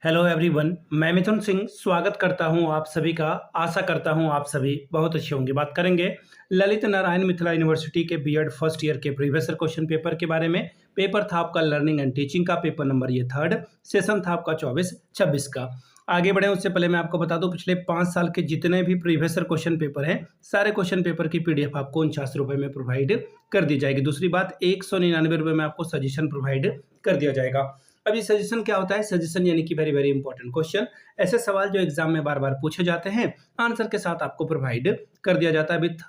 Hello everyone, मैं मिथुन सिंह स्वागत करता हूं आप सभी का। आशा करता हूं आप सभी बहुत अच्छे होंगे। बात करेंगे ललित नारायण मिथिला यूनिवर्सिटी के बीएड फर्स्ट ईयर के प्रीवियस क्वेश्चन पेपर के बारे में। पेपर था आपका लर्निंग एंड टीचिंग का, पेपर नंबर ये थर्ड, सेशन था आपका 24-26 का। आगे बढ़े उससे पहले मैं आपको बता दूं, पिछले 5 साल के जितने भी प्रीवियस क्वेश्चन पेपर हैं, सारे क्वेश्चन पेपर की पीडीएफ आपको 49 रुपये में प्रोवाइड कर दी जाएगी। दूसरी बात, 199 रुपये में आपको सजेशन प्रोवाइड कर दिया जाएगा। अब ये सजेशन क्या होता है? सजेशन यानी कि वेरी वेरी इंपॉर्टेंट क्वेश्चन, ऐसे सवाल जो एग्जाम में बार बार पूछे जाते हैं, आंसर के साथ आपको प्रोवाइड कर दिया जाता है विथ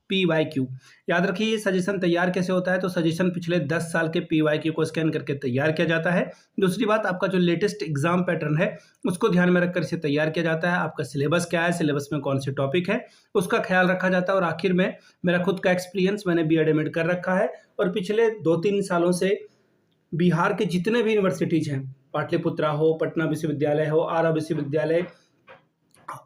PYQ। याद रखिए, सजेशन तैयार कैसे होता है? तो सजेशन पिछले 10 साल के PYQ को स्कैन करके तैयार किया जाता है। दूसरी बात, आपका जो लेटेस्ट एग्जाम पैटर्न है उसको ध्यान में रखकर इसे तैयार किया जाता है। आपका सिलेबस क्या है, सिलेबस में कौन से टॉपिक है, उसका ख्याल रखा जाता है। और आखिर में मेरा खुद का एक्सपीरियंस, मैंने BEd MAd कर रखा है और पिछले 2-3 सालों से बिहार के जितने भी यूनिवर्सिटीज हैं, पाटलिपुत्रा हो, पटना विश्वविद्यालय हो, आरा विश्वविद्यालय,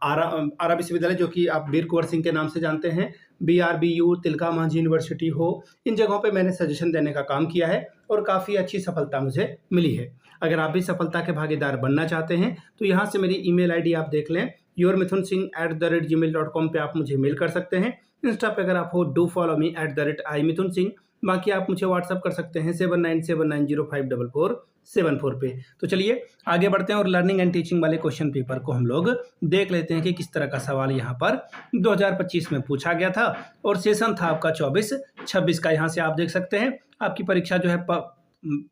आरा विश्वविद्यालय जो कि आप वीर कुंवर सिंह के नाम से जानते हैं, BRBU, तिलका मांझी यूनिवर्सिटी हो, इन जगहों पे मैंने सजेशन देने का काम किया है और काफ़ी अच्छी सफलता मुझे मिली है। अगर आप भी सफलता के भागीदार बनना चाहते हैं तो यहाँ से मेरी email ID आप देख लें, yourmithunsingh@gmail.com पे आप मुझे मेल कर सकते हैं। इंस्टा पे अगर आप हो, डू फॉलो मी @imithunsingh। बाकी आप मुझे व्हाट्सअप कर सकते हैं 7979054474 पे। तो चलिए आगे बढ़ते हैं और लर्निंग एंड टीचिंग वाले क्वेश्चन पेपर को हम लोग देख लेते हैं कि किस तरह का सवाल यहाँ पर 2025 में पूछा गया था। और सेशन था आपका 24-26 का। यहाँ से आप देख सकते हैं आपकी परीक्षा जो है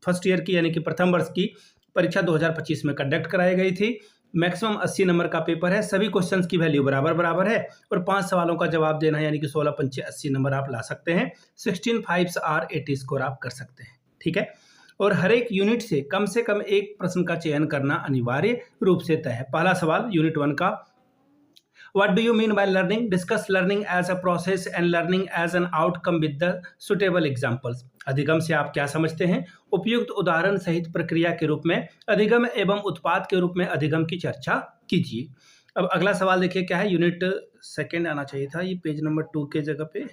फर्स्ट ईयर की यानी कि प्रथम वर्ष की परीक्षा 2025 में कंडक्ट कराई गई थी। मैक्सिमम 80 नंबर का पेपर है। सभी क्वेश्चंस की वैल्यू बराबर बराबर है और 5 सवालों का जवाब देना है, यानी कि 16 पंचे 80 नंबर आप ला सकते हैं। 16 5s आर 80 स्कोर आप कर सकते हैं, ठीक है। और हर एक यूनिट से कम एक प्रश्न का चयन करना अनिवार्य रूप से तय है। पहला सवाल यूनिट 1 का, What do you mean by learning? Discuss learning as a process and learning as an outcome with the suitable examples. अधिगम से आप क्या समझते हैं? उपयुक्त उदाहरण सहित प्रक्रिया के रूप में अधिगम एवं उत्पाद के रूप में अधिगम की चर्चा कीजिए। अब अगला सवाल देखिए क्या है, यूनिट 2 आना चाहिए था, ये पेज नंबर 2 के जगह पे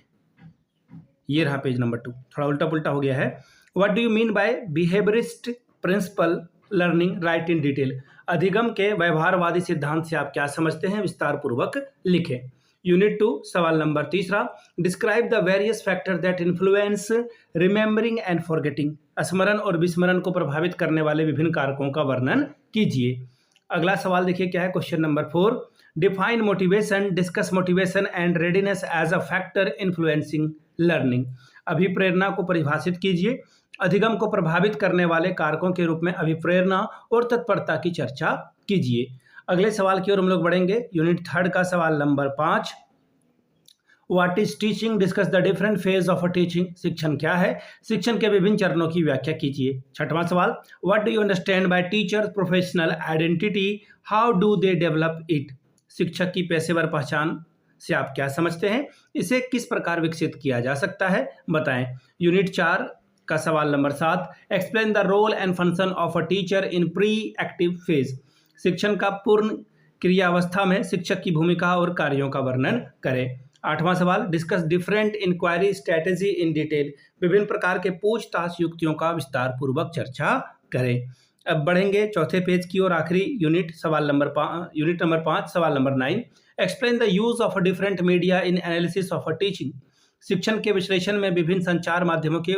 ये रहा पेज नंबर 2, थोड़ा उल्टा पुल्टा हो गया है। What do you mean by behaviorist principle learning? Write in detail. अधिगम के व्यवहारवादी सिद्धांत से आप क्या समझते हैं? विस्तार पूर्वक लिखें। यूनिट 2 सवाल number 3, describe the various factor that influence remembering and forgetting. स्मरण और विस्मरण को प्रभावित करने वाले विभिन्न कारकों का वर्णन कीजिए। अगला सवाल देखिए क्या है, question number 4, define motivation, discuss motivation and readiness as a factor influencing learning. अभिप्रेरणा को परिभाषित कीजिए। अधिगम को प्रभावित करने वाले कारकों के रूप में अभिप्रेरणा और तत्परता की चर्चा कीजिए। अगले सवाल की ओर हम लोग बढ़ेंगे। यूनिट 3 का सवाल number 5, what is teaching? Discuss the different phase of a teaching. शिक्षण क्या है? शिक्षण के विभिन्न चरणों की व्याख्या कीजिए। 6वां सवाल, what do you understand by teacher professional identity? How do they develop it? शिक्षक की पेशेवर पहचान से आप क्या समझते हैं? इसे किस प्रकार विकसित किया जा सकता है, बताएं। यूनिट 4 का सवाल number 7, explain the role and function of a teacher in pre active phase. शिक्षण का पूर्ण क्रियावस्था में शिक्षक की भूमिका और कार्यों का वर्णन करें। 8वां सवाल, discuss different inquiry strategy in detail. विभिन्न प्रकार के पूछताछ युक्तियों का विस्तार पूर्वक चर्चा करें। अब बढ़ेंगे चौथे पेज की और आखिरी यूनिट नंबर 5 सवाल number 9, explain the use of different media in analysis of a teaching. शिक्षण के विश्लेषण में विभिन्न संचार माध्यमों के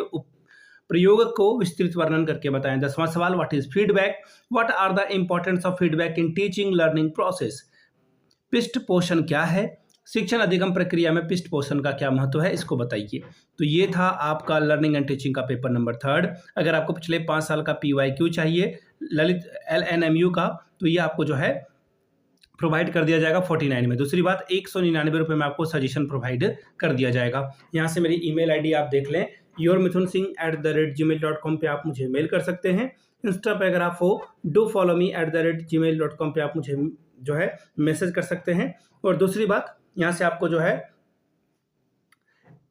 प्रयोग को विस्तृत वर्णन करके बताएं। 10वां सवाल, what is feedback? What are the importance of feedback in teaching learning process? पृष्ठ पोषण क्या है? शिक्षण अधिगम प्रक्रिया में पृष्ठ पोषण का क्या महत्व है, इसको बताइए। तो ये था आपका लर्निंग एंड टीचिंग का पेपर नंबर 3। अगर आपको पिछले 5 साल का PYQ चाहिए ललित LNMU का, तो ये आपको जो है प्रोवाइड कर दिया जाएगा 49 में। दूसरी बात, 199 रुपये में आपको सजेशन प्रोवाइड कर दिया जाएगा। यहाँ से मेरी email ID आप देख लें, yourmithunsingh@gmail.com पे आप मुझे मेल कर सकते हैं। इंस्टा पे अगर आप हो, डू फॉलो मी @gmail.com पे आप मुझे जो है मैसेज कर सकते हैं। और दूसरी बात, यहाँ से आपको जो है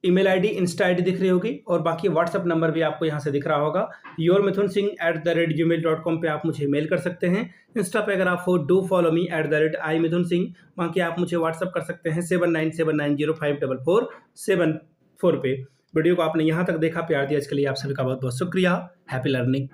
email ID, इंस्टा ID दिख रही होगी और बाकी व्हाट्सअप नंबर भी आपको यहाँ से दिख रहा होगा। yourmithunsingh@gmail.com पे आप मुझे मेल कर सकते हैं। इंस्टा पे अगर आप हो, डू फॉलो मी @imithunsingh। बाकी आप मुझे व्हाट्सअप कर सकते हैं 7979054474 पे। वीडियो को आपने यहाँ तक देखा, प्यार दिया, इसके लिए आप सभी का बहुत बहुत शुक्रिया। Happy learning.